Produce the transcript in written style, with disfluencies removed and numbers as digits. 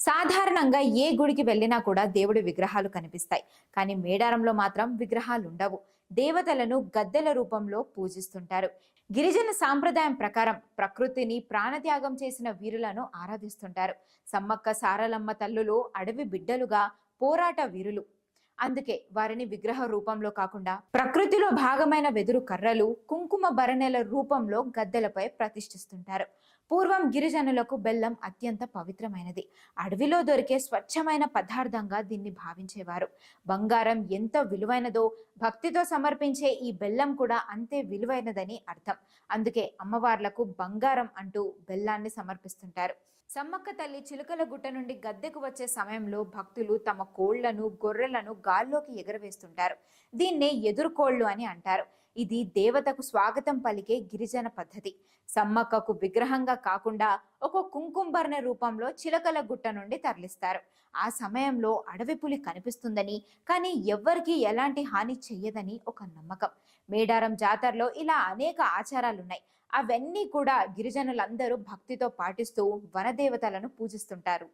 సాధారణంగా ఏ గుడికి వెళ్ళినా కూడా దేవుడి విగ్రహాలు కనిపిస్తాయి. కానీ మేడారంలో మాత్రం విగ్రహాలు ఉండవు. దేవతలను గద్దెల రూపంలో పూజిస్తుంటారు. గిరిజన సాంప్రదాయం ప్రకారం ప్రకృతిని ప్రాణత్యాగం చేసిన వీరులను ఆరాధిస్తుంటారు. సమ్మక్క సారలమ్మ తల్లులు అడవి బిడ్డలుగా పోరాట వీరులు. అందుకే వారిని విగ్రహ రూపంలో కాకుండా ప్రకృతిలో భాగమైన వెదురు కర్రలు, కుంకుమ భరణెల రూపంలో గద్దెలపై ప్రతిష్ఠిస్తుంటారు. పూర్వం గిరిజనులకు బెల్లం అత్యంత పవిత్రమైనది. అడవిలో దొరికే స్వచ్ఛమైన పదార్థంగా దీన్ని భావించేవారు. బంగారం ఎంత విలువైనదో భక్తితో సమర్పించే ఈ బెల్లం కూడా అంతే విలువైనదని అర్థం. అందుకే అమ్మవార్లకు బంగారం అంటూ బెల్లాన్ని సమర్పిస్తుంటారు. సమ్మక్క తల్లి చిలుకల గుట్ట నుండి గద్దెకు వచ్చే సమయంలో భక్తులు తమ కోళ్లను, గొర్రెలను గాల్లోకి ఎగరవేస్తుంటారు. దీన్నే ఎదురుకోళ్లు అని అంటారు. ఇది దేవతకు స్వాగతం పలికే గిరిజన పద్ధతి. సమ్మక్కకు విగ్రహంగా కాకుండా ఒక కుంకుంబర్ణ రూపంలో చిలకల గుట్ట నుండి తరలిస్తారు. ఆ సమయంలో అడవి పులి కనిపిస్తుందని, కానీ ఎవ్వరికీ ఎలాంటి హాని చెయ్యదని ఒక నమ్మకం. మేడారం జాతరలో ఇలా అనేక ఆచారాలున్నాయి. అవన్నీ కూడా గిరిజనులందరూ భక్తితో పాటిస్తూ వనదేవతలను పూజిస్తుంటారు.